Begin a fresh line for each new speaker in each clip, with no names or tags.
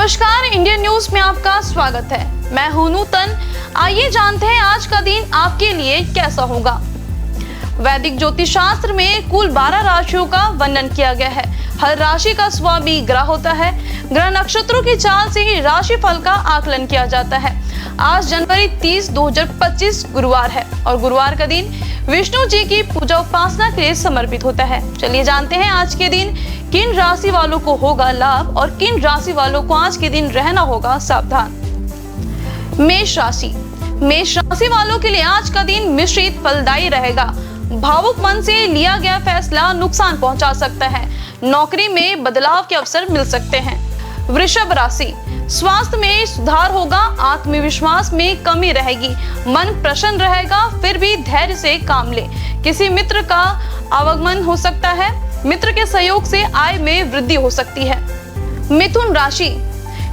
नमस्कार, Indian news में आपका स्वागत है। मैं हूं नूतन। आइए जानते हैं आज का दिन आपके लिए कैसा होगा। वैदिक ज्योतिष शास्त्र में कुल 12 राशियों का वर्णन किया गया है। हर राशि का स्वामी ग्रह होता है। ग्रह नक्षत्रों की चाल से ही राशि फल का आकलन किया जाता है। आज जनवरी 30, 2025 गुरुवार है और गुरुवार का दिन विष्णु जी की पूजा उपासना के लिए समर्पित होता है। चलिए जानते हैं आज के दिन किन राशि वालों को होगा लाभ और किन राशि वालों को आज के दिन रहना होगा सावधान। मेष राशि। मेष राशि वालों के लिए आज का दिन मिश्रित फलदायी रहेगा। भावुक मन से लिया गया फैसला नुकसान पहुंचा सकता है। नौकरी में बदलाव के अवसर मिल सकते हैं। वृषभ राशि। स्वास्थ्य में सुधार होगा। आत्मविश्वास में कमी रहेगी। मन प्रसन्न रहेगा, फिर भी धैर्य से काम ले। किसी मित्र का आवागमन हो सकता है। मित्र के सहयोग से आय में वृद्धि हो सकती है। मिथुन राशि।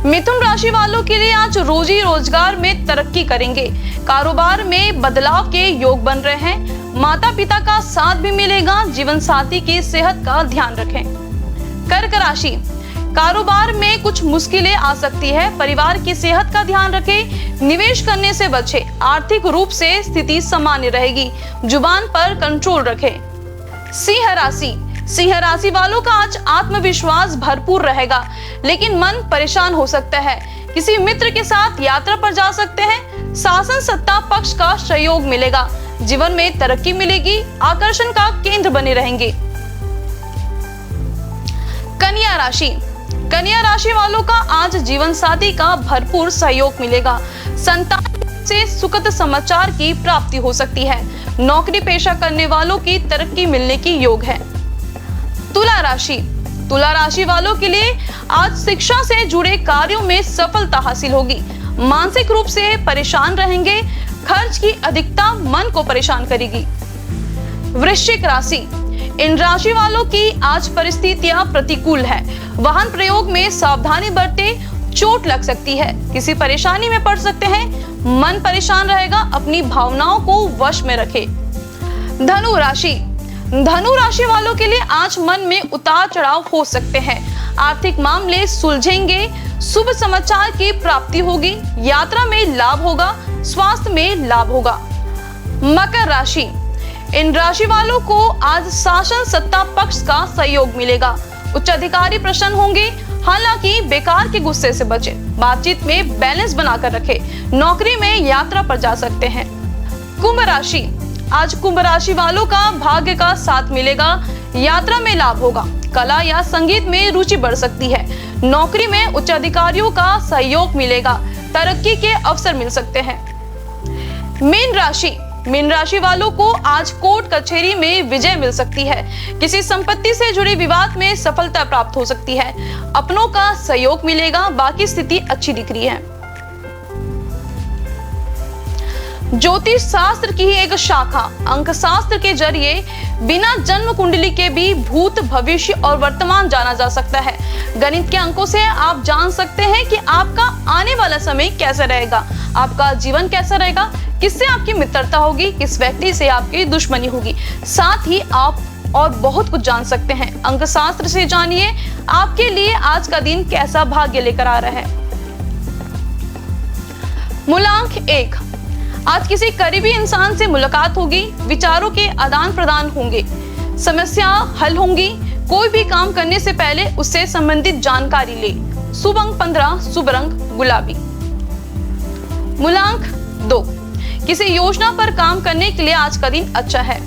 मिथुन राशि वालों के लिए आज रोजी रोजगार में तरक्की करेंगे। कारोबार में बदलाव के योग बन रहे हैं। माता पिता का साथ भी मिलेगा। जीवन साथी की सेहत का ध्यान रखें। कर्क राशि। कारोबार में कुछ मुश्किलें आ सकती है। परिवार की सेहत का ध्यान रखें। निवेश करने से बचें। आर्थिक रूप से स्थिति सामान्य रहेगी। जुबान पर कंट्रोल रखें। सिंह राशि। सिंह राशि वालों का आज आत्मविश्वास भरपूर रहेगा, लेकिन मन परेशान हो सकता है। किसी मित्र के साथ यात्रा पर जा सकते हैं। शासन सत्ता पक्ष का सहयोग मिलेगा। जीवन में तरक्की मिलेगी। आकर्षण का केंद्र बने रहेंगे। कन्या राशि। कन्या राशि वालों का आज जीवन साथी का भरपूर सहयोग मिलेगा। संतान से सुखद समाचार की प्राप्ति हो सकती है। नौकरी पेशा करने वालों की तरक्की मिलने की योग है। तुला राशि। तुला राशि वालों के लिए आज शिक्षा से जुड़े कार्यों में सफलता हासिल होगी। मानसिक रूप से परेशान रहेंगे। खर्च की अधिकता मन को परेशान करेगी। वृश्चिक राशि। इन राशि वालों की आज परिस्थितियां प्रतिकूल है। वाहन प्रयोग में सावधानी बरतें। चोट लग सकती है। किसी परेशानी में पड़ सकते हैं। मन परेशान रहेगा। अपनी भावनाओं को वश में रखें। धनु राशि। धनु राशि वालों के लिए आज मन में उतार चढ़ाव हो सकते हैं। आर्थिक मामले सुलझेंगे। शुभ समाचार की प्राप्ति होगी। यात्रा में लाभ होगा। स्वास्थ्य में लाभ होगा। मकर राशि। इन राशि वालों को आज शासन सत्ता पक्ष का सहयोग मिलेगा। उच्च अधिकारी प्रसन्न होंगे। हालांकि बेकार के गुस्से से बचें। बातचीत में बैलेंस बनाकर रखें। नौकरी में यात्रा पर जा सकते हैं। कुंभ राशि। आज कुंभ राशि वालों का भाग्य का साथ मिलेगा। यात्रा में लाभ होगा। कला या संगीत में रुचि बढ़ सकती है। नौकरी में उच्च अधिकारियों का सहयोग मिलेगा। तरक्की के अवसर मिल सकते हैं। मीन राशि। मीन राशि वालों को आज कोर्ट कचहरी में विजय मिल सकती है। किसी संपत्ति से जुड़े विवाद में सफलता प्राप्त हो सकती है। अपनों का सहयोग मिलेगा। बाकी स्थिति अच्छी दिख रही है। ज्योतिष शास्त्र की एक शाखा अंक शास्त्र के जरिए बिना जन्म कुंडली के भी भूत, भविष्य और वर्तमान जाना जा सकता है। गणित के अंकों से आप जान सकते हैं कि आपका आने वाला समय कैसा रहेगा, आपका जीवन कैसा रहेगा, किससे आपकी मित्रता होगी, किस व्यक्ति से आपकी दुश्मनी होगी। साथ ही आप और बहुत कुछ जान सकते हैं। अंक शास्त्र से जानिए आपके लिए आज का दिन कैसा भाग्य लेकर आ रहा है। मूलांक 1। आज किसी करीबी इंसान से मुलाकात होगी। विचारों के आदान प्रदान होंगे। समस्या हल होंगी। कोई भी काम करने से पहले उससे संबंधित जानकारी ले। शुभ अंक 15, शुभ रंग गुलाबी। मूलांक 2। किसी योजना पर काम करने के लिए आज का दिन अच्छा है।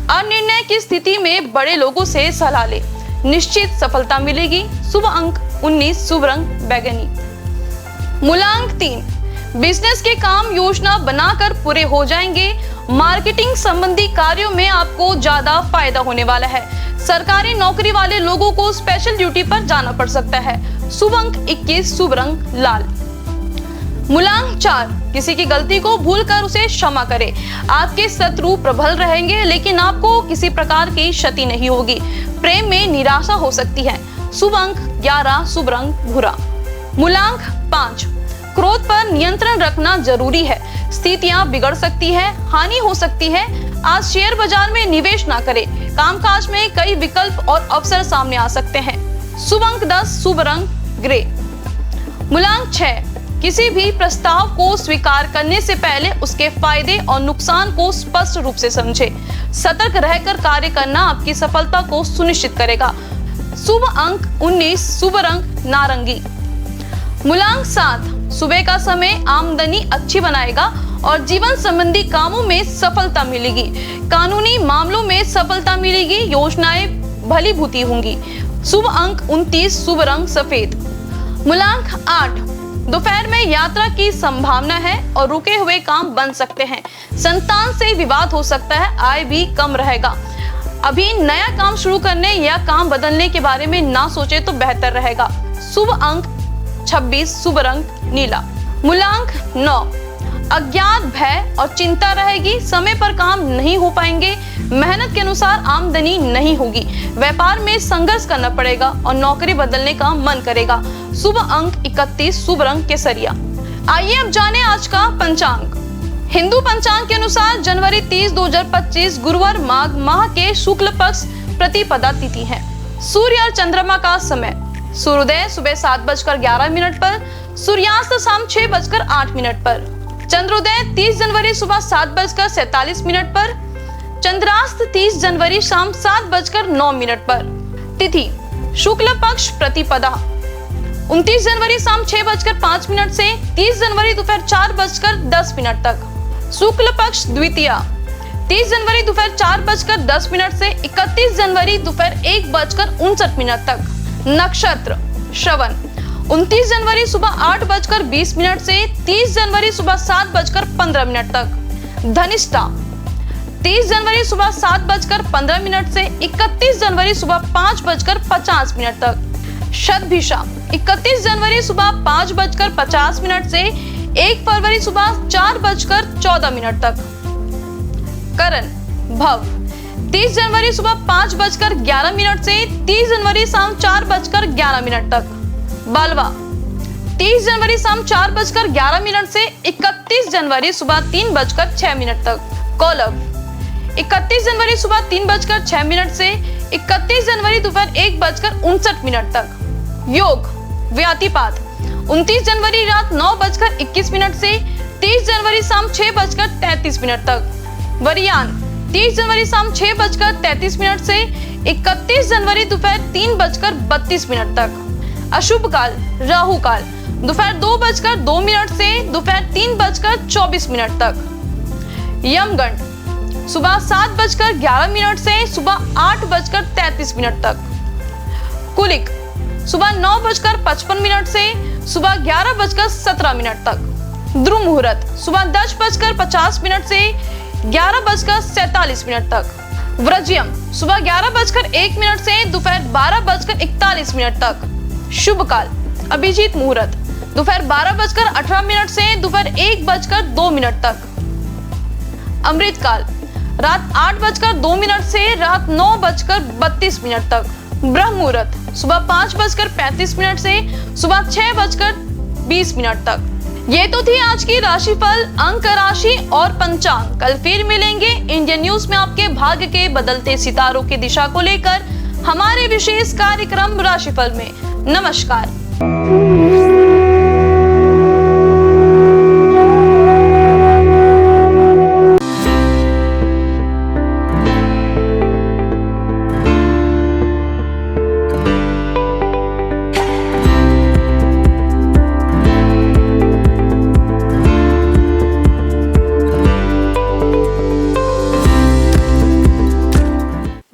अनिर्णय की स्थिति में बड़े लोगों से सलाह ले। निश्चित सफलता मिलेगी। शुभ अंक 19, शुभ रंग बैगनी। मूलांक 3। बिजनेस के काम योजना बनाकर पूरे हो जाएंगे। मार्केटिंग संबंधी कार्यों में आपको ज्यादा फायदा होने वाला है। सरकारी नौकरी वाले लोगों को स्पेशल ड्यूटी पर जाना पड़ सकता है। शुभ अंक 21, शुभ रंग लाल। मूलांक 4। किसी की गलती को भूलकर उसे क्षमा करें। आपके शत्रु प्रबल रहेंगे, लेकिन आपको किसी प्रकार की क्षति नहीं होगी। प्रेम में निराशा हो सकती है। शुभ अंक 11, शुभ रंग भूरा। मूलांक 5। क्रोध पर नियंत्रण रखना जरूरी है। स्थितियां बिगड़ सकती है। हानि हो सकती है। आज शेयर बाजार में निवेश ना करें। कामकाज में कई विकल्प और अवसर सामने आ सकते हैं। शुभ अंक 10, शुभ रंग ग्रे। मूलांक 6, किसी भी प्रस्ताव को स्वीकार करने से पहले उसके फायदे और नुकसान को स्पष्ट रूप से समझे। सतर्क रहकर कार्य करना आपकी सफलता को सुनिश्चित करेगा। शुभ अंक 19, शुभ रंग नारंगी। मूलांक 7, सुबह का समय आमदनी अच्छी बनाएगा और जीवन संबंधी कामों में सफलता मिलेगी। कानूनी मामलों में सफलता मिलेगी, योजनाएं भलीभूती होंगी। शुभ अंक 29, शुभ रंग सफेद। मूलांक 8, दोपहर में यात्रा की संभावना है और रुके हुए काम बन सकते हैं। संतान से विवाद हो सकता है, आय भी कम रहेगा। अभी नया काम शुरू करने या काम बदलने के बारे में ना सोचे तो बेहतर रहेगा। शुभ अंक 26, शुभ रंग नीला। मूलांक 9, अज्ञात भय और चिंता रहेगी। समय पर काम नहीं हो पाएंगे, मेहनत के अनुसार आमदनी नहीं होगी। व्यापार में संघर्ष करना पड़ेगा और नौकरी बदलने का मन करेगा। शुभ अंक 31, शुभ रंग केसरिया। आइए अब जाने आज का पंचांग। हिंदू पंचांग के अनुसार जनवरी 30, 2025 गुरुवार माघ माह के शुक्ल पक्ष प्रतिपदा तिथि है। सूर्य और चंद्रमा का समय, सूर्योदय सुबह 7:11 पर, सूर्यास्त शाम 6:08 पर, चंद्रोदय 30 जनवरी सुबह 7:47 पर, चंद्रास्त 30 जनवरी शाम 7:09 पर। तिथि शुक्ल पक्ष प्रतिपदा 29 जनवरी शाम 6:05 से 30 जनवरी दोपहर 4:10 तक। शुक्ल पक्ष द्वितीया 30 जनवरी दोपहर 4:10 से 31 जनवरी दोपहर 1:59 तक। नक्षत्र श्रवण 29 जनवरी सुबह 8:20 से 30 जनवरी सुबह 7:15 तक। धनिष्ठा 30 जनवरी सुबह 7:15 से 31 जनवरी सुबह 5:50 तक। शतभिषा 31 जनवरी सुबह 5:50 से 1 फरवरी सुबह 4:14 तक। करण भव 30 जनवरी सुबह 5:11 से 30 जनवरी शाम 4:11 तक। बलवा 30 जनवरी शाम 4:11 से 31 जनवरी सुबह 3:06 तक। कौलव 31 जनवरी सुबह 3:06 से 31 जनवरी दोपहर 1:59 तक। योग व्यातिपात 29 जनवरी रात 9:21 से 30 जनवरी शाम 6:33 तक। वरियान 30 जनवरी शाम 6:33 से 31 जनवरी दोपहर 3:32 तक। अशुभ काल राहु काल दोपहर 2:02 से दोपहर 3:24 तक। यमगंड सुबह 7:11 से सुबह 8:33 तक। कुलिक सुबह 9:55 से सुबह 11:17 तक। ध्रुव मुहूर्त सुबह 10:50 से 11:47 तक। व्रज्यम सुबह 11:01 से दोपहर 12:41 तक। शुभ काल अभिजीत मुहूर्त दोपहर 12:18 से दोपहर 1:02 तक। अमृत काल रात 8:02 से रात 9:32 तक। ब्रह्म मुहूर्त सुबह 5:35 से सुबह 6:20 तक। ये तो थी आज की राशिफल, अंक राशि और पंचांग। कल फिर मिलेंगे इंडियन न्यूज में आपके भाग्य के बदलते सितारों की दिशा को लेकर हमारे विशेष कार्यक्रम राशिफल में। नमस्कार।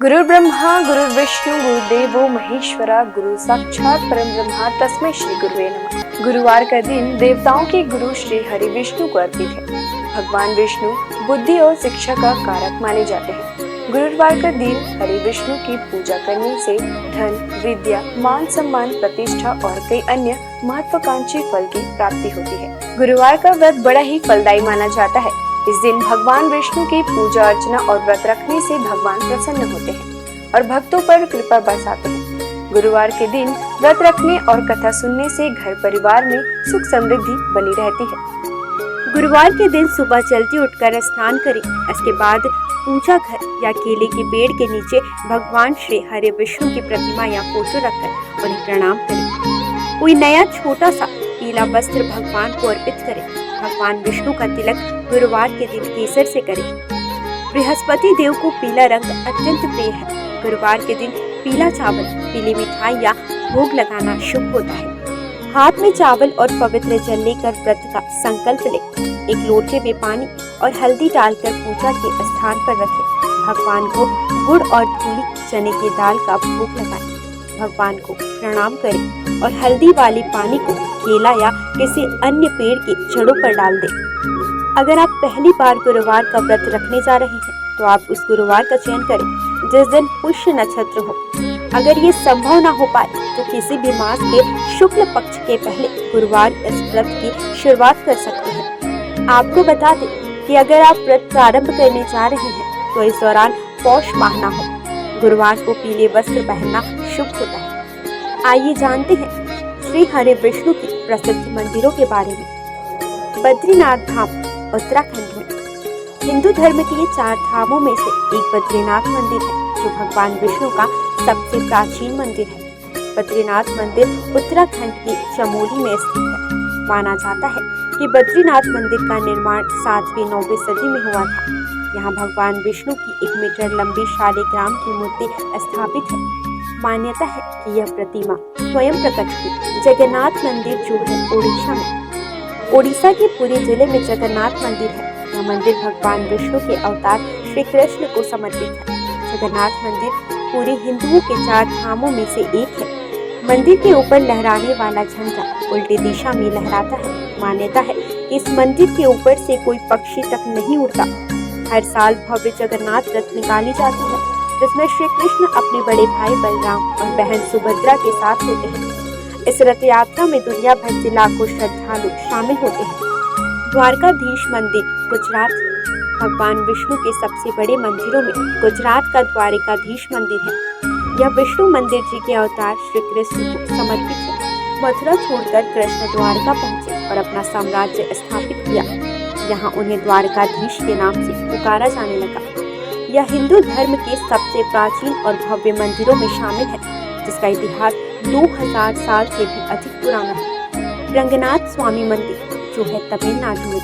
गुरु ब्रह्मा गुरु विष्णु गुरुदेवो महेश्वरा, गुरु साक्षात परम ब्रह्मा तस्मै श्री गुरुवे नमः। गुरुवार का दिन देवताओं के गुरु श्री हरि विष्णु को अर्पित है। भगवान विष्णु बुद्धि और शिक्षा का कारक माने जाते हैं। गुरुवार का दिन हरि विष्णु की पूजा करने से धन, विद्या, मान सम्मान, प्रतिष्ठा और कई अन्य महत्वाकांक्षी फल की प्राप्ति होती है। गुरुवार का व्रत बड़ा ही फलदायी माना जाता है। इस दिन भगवान विष्णु की पूजा अर्चना और व्रत रखने से भगवान प्रसन्न होते हैं और भक्तों पर कृपा बरसाते हैं। गुरुवार के दिन व्रत रखने और कथा सुनने से घर परिवार में सुख समृद्धि बनी रहती है। गुरुवार के दिन सुबह जल्दी उठकर स्नान करें। इसके बाद पूजा घर या केले के पेड़ के नीचे भगवान श्री हरि विष्णु की प्रतिमा या फोटो रखकर उन्हें प्रणाम करें। कोई नया छोटा सा पीला वस्त्र भगवान को अर्पित करें। भगवान विष्णु का तिलक गुरुवार के दिन केसर से करें। बृहस्पति देव को पीला रंग अत्यंत प्रिय है। गुरुवार के दिन पीला चावल, पीली मिठाई या भोग लगाना शुभ होता है। हाथ में चावल और पवित्र जल लेकर व्रत का संकल्प लें। एक लोटे में पानी और हल्दी डालकर पूजा के स्थान पर रखें। भगवान को गुड़ और धूली चने की दाल का भोग लगाएं। भगवान को प्रणाम करें और हल्दी वाले पानी को केला या किसी अन्य पेड़ के जड़ों पर डाल दें। अगर आप पहली बार गुरुवार का व्रत रखने जा रहे हैं तो आप उस गुरुवार का चयन करें जिस दिन पुष्य नक्षत्र हो। अगर ये संभव ना हो पाए तो किसी भी मास के शुक्ल पक्ष के पहले गुरुवार इस व्रत की शुरुआत कर सकते हैं। आपको बता दें कि अगर आप व्रत प्रारंभ करने जा रहे हैं तो इस दौरान पौष माह ना हो। गुरुवार को पीले वस्त्र पहनना शुभ होता है। आइए जानते हैं श्री हरि विष्णु की प्रसिद्ध मंदिरों के बारे में। बद्रीनाथ धाम उत्तराखंड में हिंदू धर्म के 4 धामों में से एक बद्रीनाथ मंदिर है जो भगवान विष्णु का सबसे प्राचीन मंदिर है। बद्रीनाथ मंदिर उत्तराखंड के चमोली में स्थित है। माना जाता है कि बद्रीनाथ मंदिर का निर्माण 7वीं 9वीं सदी में हुआ था। यहाँ भगवान विष्णु की 1 मीटर लंबी शालिग्राम की मूर्ति स्थापित है। मान्यता है कि यह प्रतिमा स्वयं प्रकट हुई। जगन्नाथ मंदिर जो है ओडिशा में, ओडिशा के पुरी जिले में जगन्नाथ मंदिर है। यह मंदिर भगवान विष्णु के अवतार श्री कृष्ण को समर्पित है। जगन्नाथ मंदिर पूरे हिंदुओं के 4 धामों में से एक है। मंदिर के ऊपर लहराने वाला झंडा उल्टी दिशा में लहराता है। मान्यता है कि इस मंदिर के ऊपर से कोई पक्षी तक नहीं उड़ता। हर साल भव्य जगन्नाथ रथ निकाली जाती है जिसमें श्री कृष्ण अपने बड़े भाई बलराम और बहन सुभद्रा के साथ होते हैं। इस रथ यात्रा में दुनिया भर से लाखों श्रद्धालु शामिल होते हैं। द्वारकाधीश मंदिर गुजरात, भगवान विष्णु के सबसे बड़े मंदिरों में गुजरात का द्वारकाधीश मंदिर है। यह विष्णु मंदिर जी के अवतार श्री कृष्ण को समर्पित है। मथुरा छोड़कर कृष्ण द्वारका पहुँचे और अपना साम्राज्य स्थापित किया। यहाँ उन्हें द्वारकाधीश के नाम से पुकारा जाने लगा। यह हिंदू धर्म के सबसे प्राचीन और भव्य मंदिरों में शामिल है जिसका इतिहास 2000 साल से भी अधिक पुराना है। रंगनाथ स्वामी मंदिर जो है तमिलनाडु में,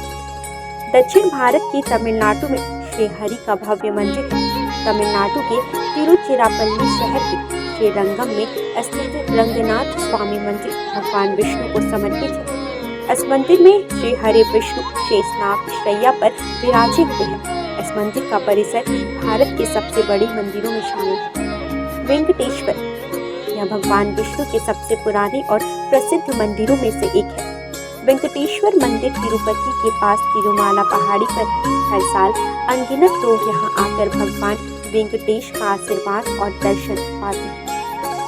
दक्षिण भारत के तमिलनाडु में श्री हरि का भव्य मंदिर है। तमिलनाडु के तिरुचिरापल्ली शहर के श्रीरंगम में स्थित रंगनाथ स्वामी मंदिर भगवान विष्णु को समर्पित है। इस मंदिर में श्री हरि विष्णु शेषनाग शैया पर विराजे हुए हैं। इस मंदिर का परिसर भारत के सबसे बड़े मंदिरों में शामिल है। वेंकटेश्वर, यह भगवान विष्णु के सबसे पुराने और प्रसिद्ध मंदिरों में से एक है। वेंकटेश्वर मंदिर तिरुपति के पास तिरुमाला पहाड़ी पर है। हर साल अनगिनत लोग यहाँ आकर भगवान वेंकटेश का आशीर्वाद और दर्शन पाते हैं।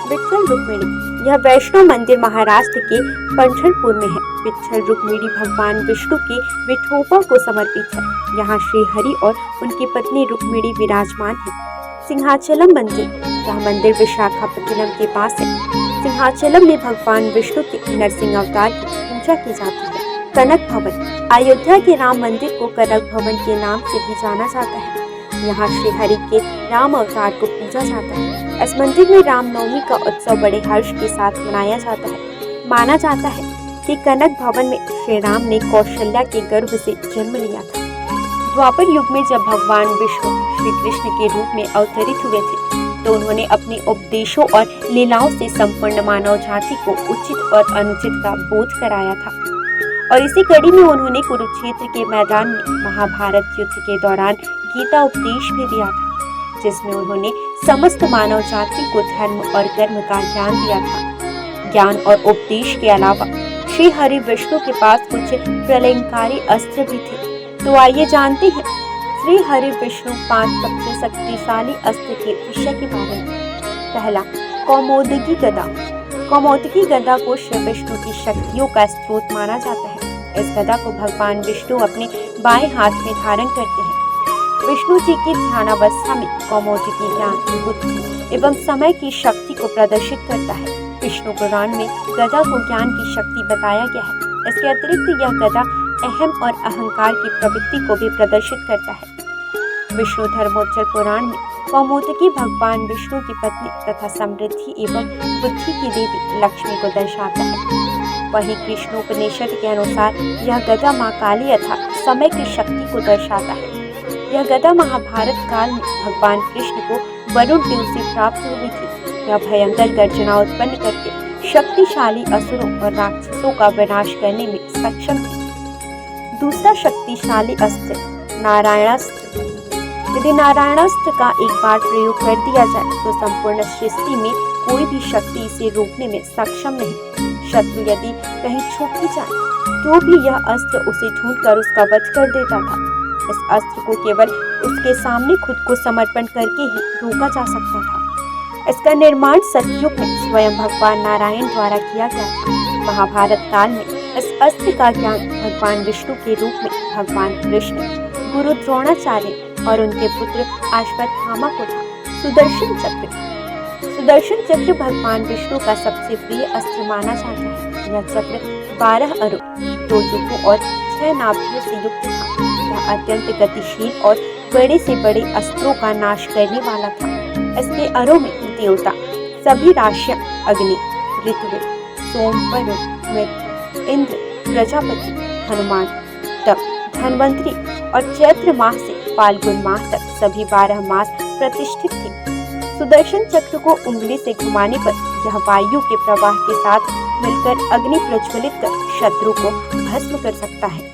विट्ठल रुक्मिणी, यह वैष्णव मंदिर महाराष्ट्र के पंढरपुर में है। विट्ठल रुक्मिणी भगवान विष्णु के विठोबा को समर्पित है। यहाँ श्री हरि और उनकी पत्नी रुक्मिणी विराजमान है। सिंहाचलम मंदिर, यह मंदिर विशाखापट्टनम के पास है। सिंहाचलम में भगवान विष्णु के नरसिंह अवतार की पूजा की जाती है। कनक भवन, अयोध्या के राम मंदिर को कनक भवन के नाम से भी जाना जाता है। यहाँ श्री हरि के राम अवतार को पूजा जाता है। इस मंदिर में रामनवमी का उत्सव बड़े हर्ष के साथ मनाया जाता है। माना जाता है कि कनक भवन में श्री राम ने कौशल्या के गर्भ से जन्म लिया था। द्वापर युग में जब भगवान विष्णु श्री कृष्ण के रूप में अवतरित हुए थे तो उन्होंने अपने उपदेशों और लीलाओं से संपूर्ण मानव जाति को उचित और अनुचित का बोध कराया था। और इसी कड़ी में उन्होंने कुरुक्षेत्र के मैदान में महाभारत युद्ध के दौरान गीता उपदेश भी दिया था, जिसमें उन्होंने समस्त मानव जाति को धर्म और कर्म का ज्ञान दिया था। ज्ञान और उपदेश के अलावा श्री हरि विष्णु के पास कुछ प्रलयंकारी अस्त्र भी थे। तो आइए जानते हैं श्री हरि विष्णु 5 सबसे शक्तिशाली अस्त्र के विषय के बारे में। पहला, कौमोदकी गदा। कौमोदकी गदा को श्री विष्णु की शक्तियों का स्रोत माना जाता है। इस गदा को भगवान विष्णु अपने बाएं हाथ में धारण करते हैं। विष्णु जी की ध्यानावस्था में कौमोदकी ज्ञान, बुद्धि एवं समय की शक्ति को प्रदर्शित करता है। विष्णु पुराण में गदा को ज्ञान की शक्ति बताया गया है। इसके अतिरिक्त यह गदा अहम और अहंकार की प्रवृत्ति को भी प्रदर्शित करता है। विष्णु धर्मोच्चर पुराण में कौमोदकी भगवान विष्णु की पत्नी तथा समृद्धि एवं बुद्धि की देवी लक्ष्मी को दर्शाता है।
वहीं कृष्णोपनिषद के अनुसार यह गदा माँ काली अर्थात समय की शक्ति को दर्शाता है। यह गदा महाभारत काल में भगवान कृष्ण को वरुण देव से प्राप्त हुई थी। यह भयंकर गर्जना उत्पन्न करके शक्तिशाली असुरों और राक्षसों का विनाश करने में सक्षम थी। दूसरा शक्तिशाली अस्त्र नारायणास्त्र। यदि नारायणास्त्र का एक बार प्रयोग कर दिया जाए तो संपूर्ण सृष्टि में कोई भी शक्ति इसे रोकने में सक्षम नहीं। शत्रु यदि कहीं छुप भी जाए तो भी यह अस्त्र उसे ढूंढकर उसका वध कर देता था। इस अस्त्र को केवल उसके सामने खुद को समर्पण करके ही रोका जा सकता था। इसका निर्माण सतयुग में स्वयं भगवान नारायण द्वारा किया गया था। महाभारत काल में इस अस्त्र का ज्ञान भगवान विष्णु के रूप में भगवान कृष्ण, गुरु द्रोणाचार्य और उनके पुत्र अश्वत्थामा को था। सुदर्शन चक्र। सुदर्शन चक्र भगवान विष्णु का सबसे प्रिय अस्त्र माना जाता है। यह चक्र 12 अरों, 2 युगों और 6 नाभियों से युक्त था। यह अत्यंत गतिशील और बड़े से बड़े अस्त्रों का नाश करने वाला था। इसके अरों में देवता, सभी राशियां, अग्नि, ऋतु, सोम, वरुण, मृत्यु, इंद्र, प्रजापति, हनुमान, तप, धन्वंतरी और चैत्र माह से फाल्गुन माह तक सभी 12 मास प्रतिष्ठित थे। सुदर्शन चक्र को उंगली से घुमाने पर यह वायु के प्रवाह के साथ मिलकर अग्नि प्रज्वलित कर शत्रु को भस्म कर सकता है।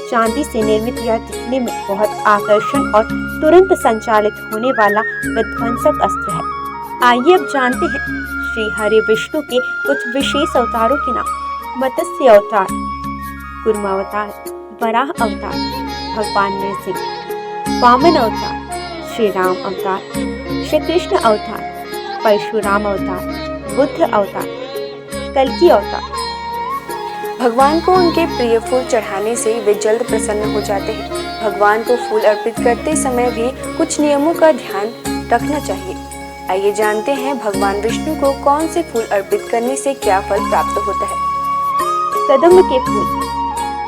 चांदी से निर्मित यह दिखने में बहुत आकर्षण और तुरंत संचालित होने वाला विध्वंसक अस्त्र है। आइए अब जानते हैं श्री हरि विष्णु के कुछ विशेष अवतारों के नाम। मत्स्य अवतार, कूर्म अवतार, वराह अवतार, भगवान नृसिंह। वामन अवतार, श्री राम अवतार, श्री कृष्ण अवतार, परशुराम अवतार, बुद्ध अवतार, कल्कि अवतार।
भगवान को उनके प्रिय फूल चढ़ाने से वे जल्द प्रसन्न हो जाते हैं। भगवान को फूल अर्पित करते समय भी कुछ नियमों का ध्यान रखना चाहिए। आइए जानते हैं भगवान विष्णु को कौन से फूल अर्पित करने से क्या फल प्राप्त होता है।
कदम्ब के फूल।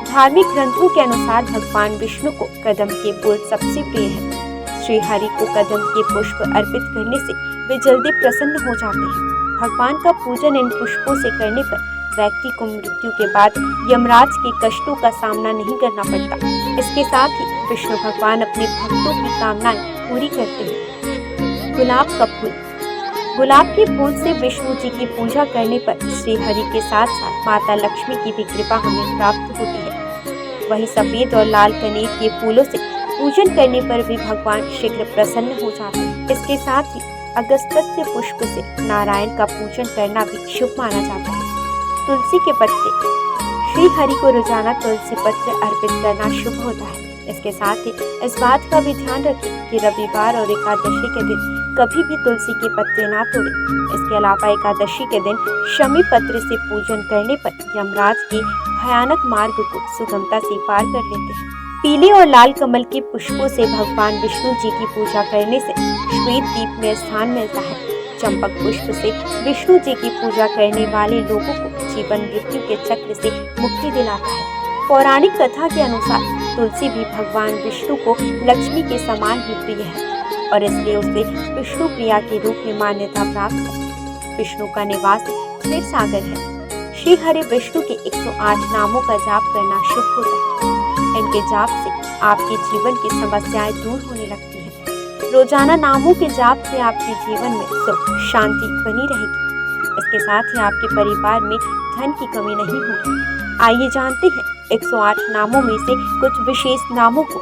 धार्मिक ग्रंथों के अनुसार भगवान विष्णु को कदम्ब के फूल सबसे प्रिय है। श्री हरि को कदम्ब के पुष्प अर्पित करने से वे जल्दी प्रसन्न हो जाते हैं। भगवान का पूजन इन पुष्पों से करने पर व्यक्ति को मृत्यु के बाद यमराज के कष्टों का सामना नहीं करना पड़ता। इसके साथ ही विष्णु भगवान अपने भक्तों की कामनाएं पूरी करते हैं। गुलाब का फूल। गुलाब के फूल से विष्णु जी की पूजा करने पर श्री हरि के साथ साथ माता लक्ष्मी की भी कृपा हमें प्राप्त होती है। वहीं सफेद और लाल कनेर के फूलों से पूजन करने पर भी भगवान शीघ्र प्रसन्न हो जाते हैं। इसके साथ ही अगस्त्य पुष्प से नारायण का पूजन करना भी शुभ माना जाता है। तुलसी के पत्ते। श्री हरि को रोजाना तुलसी पत्र अर्पित करना शुभ होता है। इसके साथ ही इस बात का भी ध्यान रखें कि रविवार और एकादशी के दिन कभी भी तुलसी के पत्ते ना तोड़ें। इसके अलावा एकादशी के दिन शमी पत्र से पूजन करने पर यमराज के भयानक मार्ग को सुगमता से पार कर लेते हैं। पीले और लाल कमल के पुष्पों से भगवान विष्णु जी की पूजा करने से श्वेत दीप में स्थान मिलता है। चंपक पुष्प से विष्णु जी की पूजा करने वाले लोगों को जीवन मृत्यु के चक्र से मुक्ति दिलाता है। पौराणिक कथा के अनुसार तुलसी भी भगवान विष्णु को लक्ष्मी के समान ही प्रिय है और इसलिए उसे विष्णु प्रिया के रूप में मान्यता प्राप्त है। विष्णु का निवास क्षीर सागर है। श्री हरि विष्णु के 108 नामों का जाप करना शुभ होता है। इनके जाप से आपके जीवन की समस्याएं दूर होने लगती है। रोजाना नामों के जाप से आपके जीवन में सुख शांति बनी रहेगी। इसके साथ ही आपके परिवार में धन की कमी नहीं होगी। आइए जानते हैं 108 नामों में से कुछ विशेष नामों को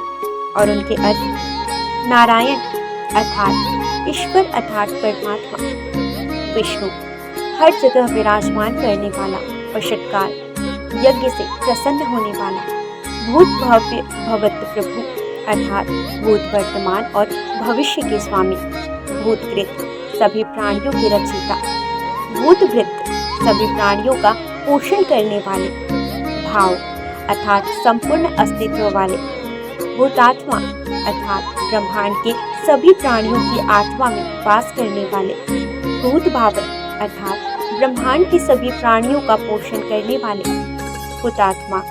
और उनके अर्थ। नारायण अर्थात ईश्वर अर्थात परमात्मा। विष्णु हर जगह विराजमान करने वाला। वशटकार यज्ञ से प्रसन्न होने वाला। भूत भव्य भवत प्रभु अर्थात भूत वर्तमान और भविष्य के स्वामी। भूतकृत सभी प्राणियों के रचयिता। भूतभृत सभी प्राणियों का पोषण करने वाले। भाव अर्थात संपूर्ण अस्तित्व वाले। भूतात्मा अर्थात ब्रह्मांड के सभी प्राणियों की आत्मा में वास करने वाले। भूत भावन अर्थात ब्रह्मांड के सभी प्राणियों का पोषण करने वाले। हुतात्मा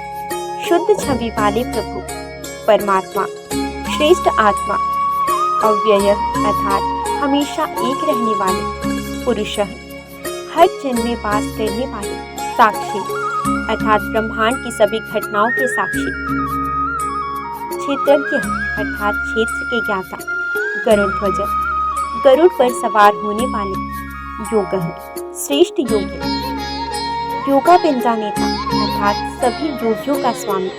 शुद्ध छवि वाले प्रभु परमात्मा। श्रेष्ठ आत्मा अव्यय अर्थात हमेशा एक रहने वाले। पुरुष हर जन में वास करने वाले साक्षी अर्थात ब्रह्मांड की सभी घटनाओं के साक्षी, क्षेत्रज्ञ अर्थात क्षेत्र के ज्ञाता, गरुड़ ध्वज गरुड़ पर सवार होने वाले, योग श्रेष्ठ योगी, योगा पिंडा नेता अर्थात सभी योगियों का स्वामी,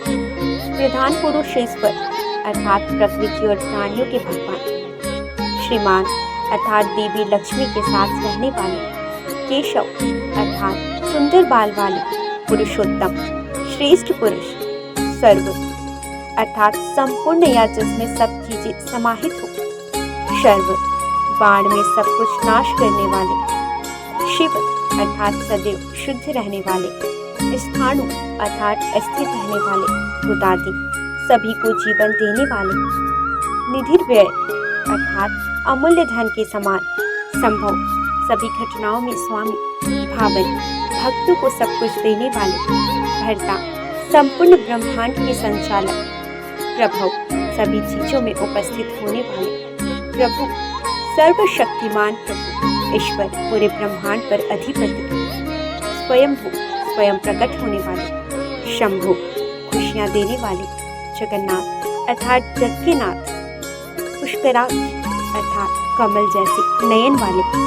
प्रधान पुरुष ईश्वर अर्थात प्रकृति और प्राणियों के भगवान, श्रीमान अर्थात देवी लक्ष्मी के साथ रहने वाले, केशव अर्थात सुंदर बाल वाले, पुरुषोत्तम श्रेष्ठ पुरुष, सर्व अर्थात संपूर्ण या जिसमें सब चीजें समाहित हो, शर्व बाण में सब कुछ नाश करने वाले, शिव अर्थात सदैव शुद्ध रहने वाले, स्थाणु अर्थात स्थित रहने वाले, भूतादि सभी को जीवन देने वाले, निधिर्व्यय अर्थात अमूल्य धन के समान, संभव सभी घटनाओं में स्वामी, भावन भक्तों को सब कुछ देने वाले, भर्ता संपूर्ण ब्रह्मांड के संचालक, प्रभव सभी चीजों में उपस्थित होने वाले, प्रभु सर्वशक्तिमान प्रभु, ईश्वर पूरे ब्रह्मांड पर अधिपति, स्वयंभू स्वयं प्रकट होने वाले, शंभु खुशियां देने वाले, जगन्नाथ अर्थात जग के नाथ, पुष्कराज अर्थात कमल जैसे नयन वाले।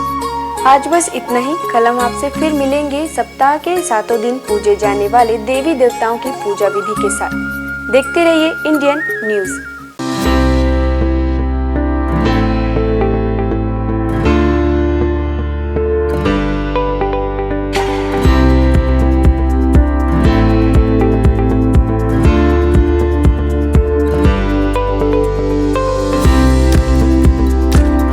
आज बस इतना ही। कल हम आपसे फिर मिलेंगे सप्ताह के 7 दिन पूजे जाने वाले देवी देवताओं की पूजा विधि के साथ। देखते रहिए इंडियन न्यूज़।